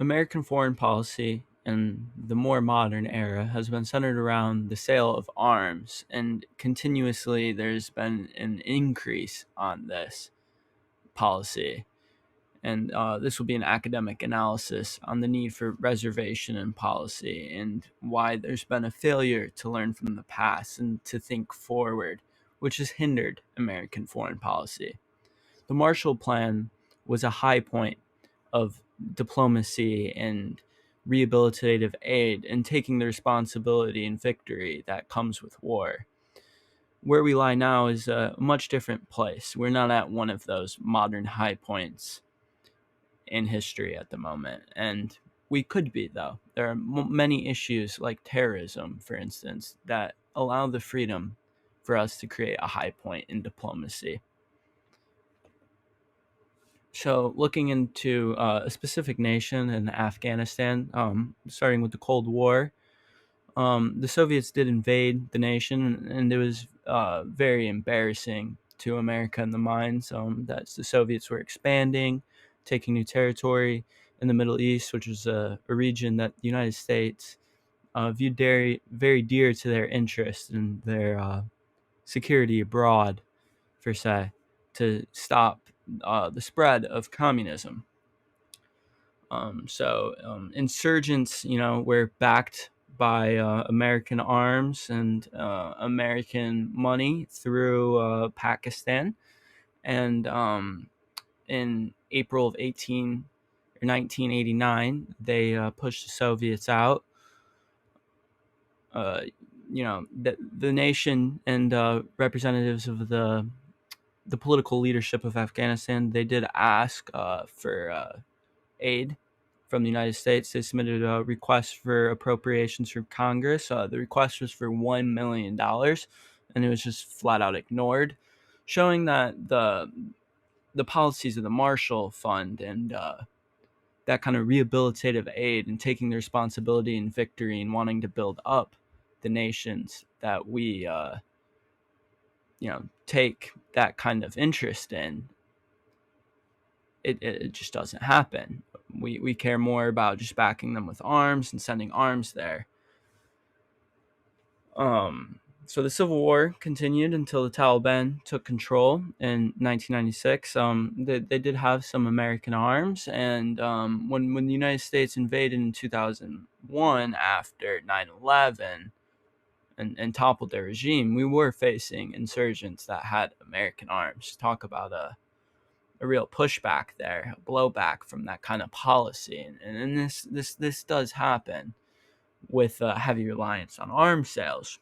American foreign policy in the more modern era has been centered around the sale of arms, and continuously there's been an increase on this policy. And this will be an academic analysis on the need for reservation in policy and why there's been a failure to learn from the past and to think forward, which has hindered American foreign policy. The Marshall Plan was a high point of diplomacy and rehabilitative aid and taking the responsibility and victory that comes with war. Where we lie now is a much different place. We're not at one of those modern high points in history at the moment. And we could be, though. There are many issues like terrorism, for instance, that allow the freedom for us to create a high point in diplomacy. So, looking into a specific nation in Afghanistan, starting with the Cold War, the Soviets did invade the nation, and it was very embarrassing to America in the minds that the Soviets were expanding, taking new territory in the Middle East, which was a region that the United States viewed very, very dear to their interest and their security abroad, per se, to stop the spread of communism. Insurgents, were backed by American arms and American money through Pakistan. And in April of 1989, they pushed the Soviets out. The nation and representatives of the political leadership of Afghanistan, they did ask for aid from the United States. They submitted a request for appropriations from Congress. The request was for $1 million, and it was just flat out ignored, showing that the policies of the Marshall Fund and that kind of rehabilitative aid and taking the responsibility and victory and wanting to build up the nations that we take that kind of interest in, it just doesn't happen. We care more about just backing them with arms and sending arms there. So the Civil War continued until the Taliban took control in 1996. They did have some American arms, and when the United States invaded in 2001 after 9/11 and toppled their regime, we were facing insurgents that had American arms. Talk about a real pushback there, a blowback from that kind of policy, and this does happen with a heavy reliance on arms sales.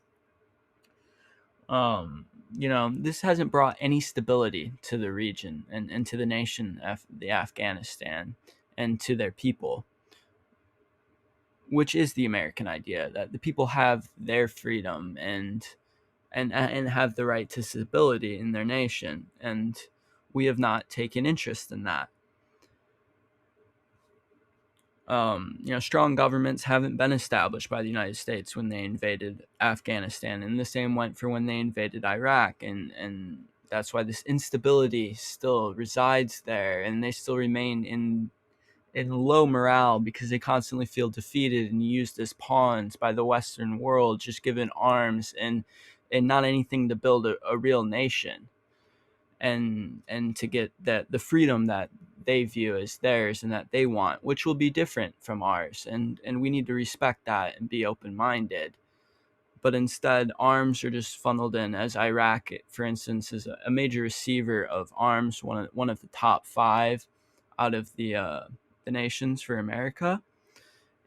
This hasn't brought any stability to the region and to the nation of the Afghanistan and to their people, which is the American idea that the people have their freedom and have the right to stability in their nation, and we have not taken interest in that. Strong governments haven't been established by the United States when they invaded Afghanistan, and the same went for when they invaded Iraq, and that's why this instability still resides there, and they still remain in low morale because they constantly feel defeated and used as pawns by the Western world, just given arms and not anything to build a real nation, and to get the freedom that they view as theirs and that they want, which will be different from ours, and we need to respect that and be open-minded. But instead, arms are just funneled in, as Iraq, for instance, is a major receiver of arms, one of the top five out of the nations for America,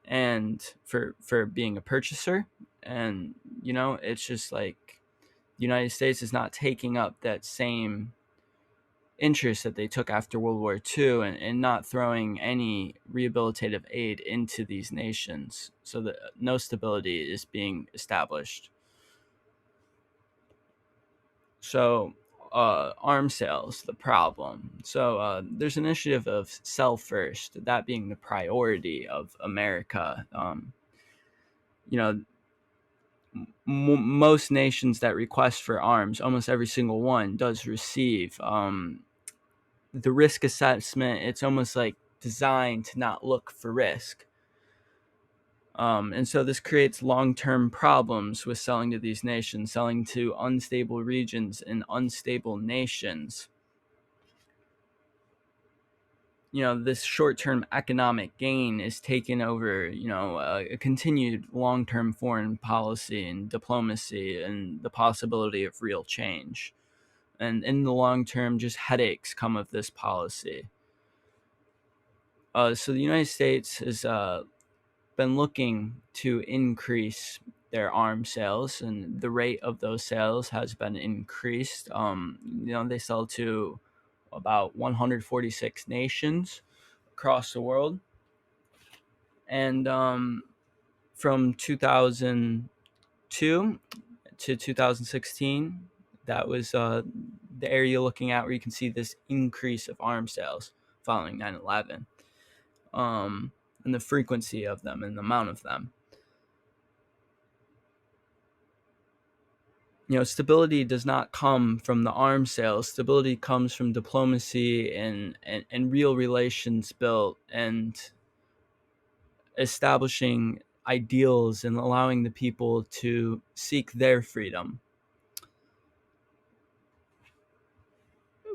and for being a purchaser. And it's just like the United States is not taking up that same interest that they took after World War II, and not throwing any rehabilitative aid into these nations, so that no stability is being established. So arms sales, the problem. So there's an initiative of sell first, that being the priority of America. Most nations that request for arms, almost every single one does receive. The risk assessment, it's almost like designed to not look for risk. And so this creates long-term problems with selling to these nations, selling to unstable regions and unstable nations. This short-term economic gain is taken over, a continued long-term foreign policy and diplomacy and the possibility of real change. And in the long term, just headaches come of this policy. So the United States has been looking to increase their arms sales, and the rate of those sales has been increased. They sell to about 146 nations across the world, and from 2002 to 2016, that was the area looking at where you can see this increase of arms sales following 9/11, and the frequency of them and the amount of them. Stability does not come from the arms sales. Stability comes from diplomacy and real relations built and establishing ideals and allowing the people to seek their freedom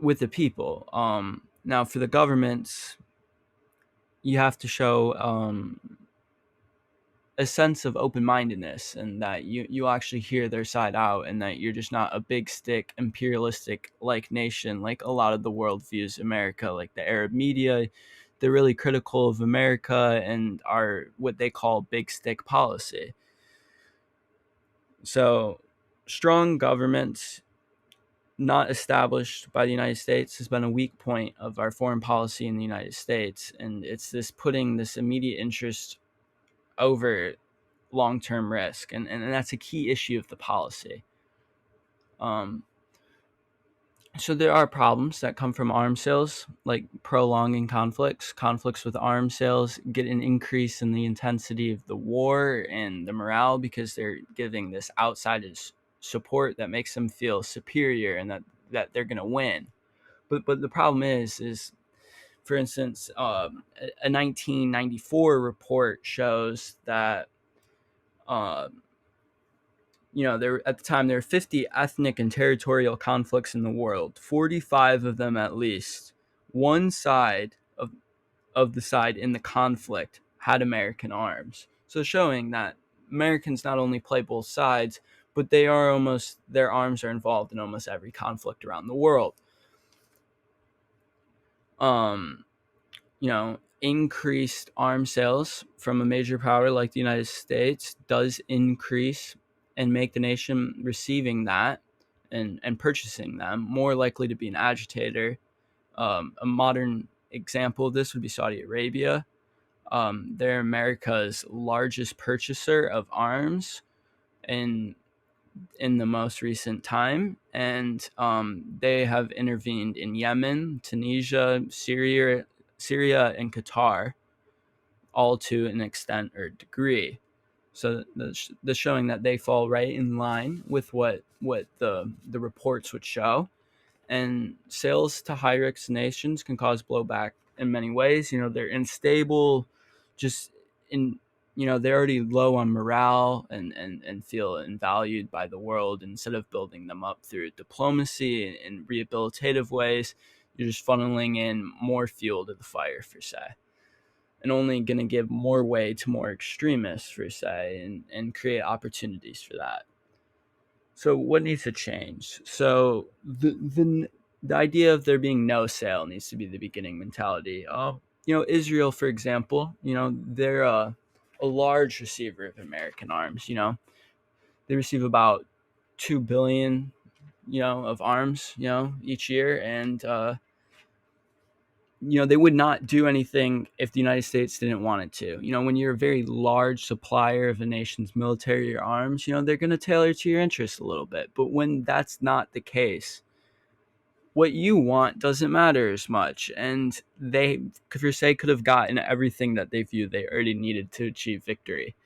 with the people. Now, for the governments, you have to show a sense of open-mindedness, and that you actually hear their side out, and that you're just not a big stick imperialistic like nation like a lot of the world views America. Like the Arab media, they're really critical of America and are what they call big stick policy. So strong governments not established by the United States has been a weak point of our foreign policy in the United States, and it's this putting this immediate interest over long-term risk, and that's a key issue of the policy. So there are problems that come from arms sales, like prolonging conflicts with arms sales get an increase in the intensity of the war and the morale, because they're giving this outside support that makes them feel superior and that they're going to win. But the problem is for instance, a 1994 report shows that there at the time there were 50 ethnic and territorial conflicts in the world. 45 of them, at least one side of the side in the conflict, had American arms. So showing that Americans not only play both sides, but their arms are involved in almost every conflict around the world. Increased arms sales from a major power like the United States does increase and make the nation receiving that and purchasing them more likely to be an agitator. A modern example of this would be Saudi Arabia. They're America's largest purchaser of arms in the most recent time, and they have intervened in Yemen, Tunisia, Syria, and Qatar, all to an extent or degree. So the showing that they fall right in line with what the reports would show. And sales to high risk nations can cause blowback in many ways. They're unstable, just in they're already low on morale and feel invalued by the world. Instead of building them up through diplomacy and rehabilitative ways, you're just funneling in more fuel to the fire, per se, and only going to give more way to more extremists, per se, and create opportunities for that. So what needs to change? So the idea of there being no sale needs to be the beginning mentality. Israel, for example, they're a large receiver of American arms. They receive about 2 billion, of arms, each year, and they would not do anything if the United States didn't want it to. When you're a very large supplier of a nation's military or arms, they're going to tailor to your interests a little bit. But when that's not the case, what you want doesn't matter as much. And they, per se, could have gotten everything that they view they already needed to achieve victory,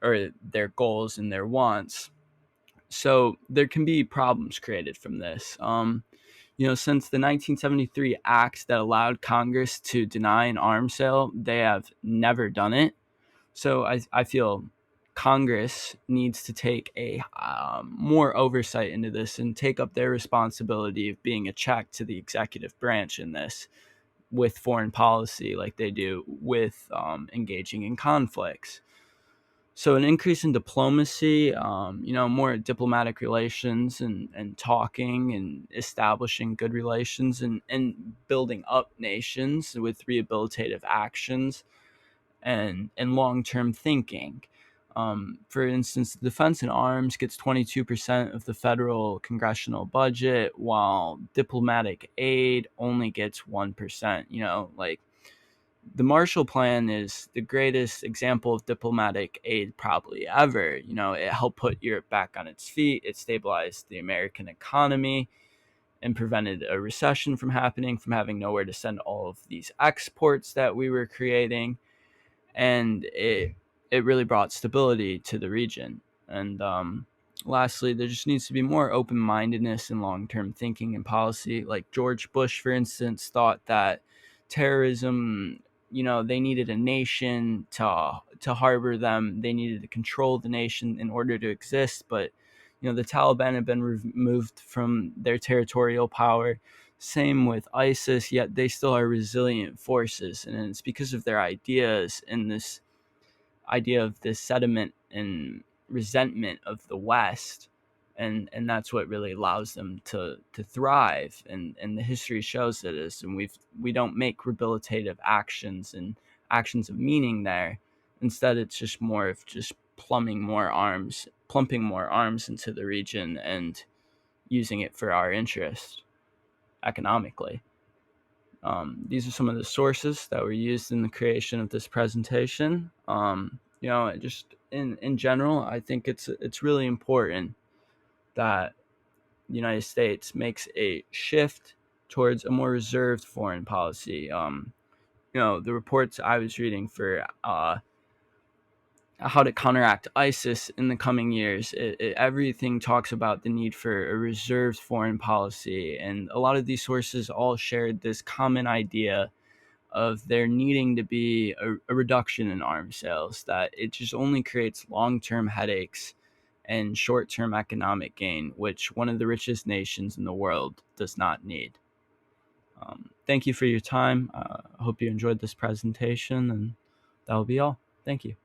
or their goals and their wants. So there can be problems created from this. Since the 1973 act that allowed Congress to deny an arms sale, they have never done it. So I feel Congress needs to take a more oversight into this and take up their responsibility of being a check to the executive branch in this with foreign policy, like they do with engaging in conflicts. So an increase in diplomacy, more diplomatic relations and talking and establishing good relations and building up nations with rehabilitative actions and long-term thinking. For instance, defense and arms gets 22% of the federal congressional budget, while diplomatic aid only gets 1%. Like the Marshall Plan is the greatest example of diplomatic aid probably ever. It helped put Europe back on its feet. It stabilized the American economy and prevented a recession from happening, from having nowhere to send all of these exports that we were creating. And it really brought stability to the region. And lastly, there just needs to be more open-mindedness and long-term thinking in policy. Like George Bush, for instance, thought that terrorism, they needed a nation to harbor them. They needed to control the nation in order to exist. But the Taliban have been removed from their territorial power. Same with ISIS, yet they still are resilient forces, and it's because of their ideas and this idea of this sediment and resentment of the West, and that's what really allows them to thrive. And the history shows that is, and we don't make rehabilitative actions and actions of meaning there. Instead, it's just more of just plumping more arms into the region and using it for our interest economically. These are some of the sources that were used in the creation of this presentation. Just in general, I think it's really important that the United States makes a shift towards a more reserved foreign policy. The reports I was reading for how to counteract ISIS in the coming years, everything talks about the need for a reserved foreign policy. And a lot of these sources all shared this common idea of there needing to be a reduction in arms sales, that it just only creates long-term headaches and short-term economic gain, which one of the richest nations in the world does not need. Thank you for your time. I hope you enjoyed this presentation, and that will be all. Thank you.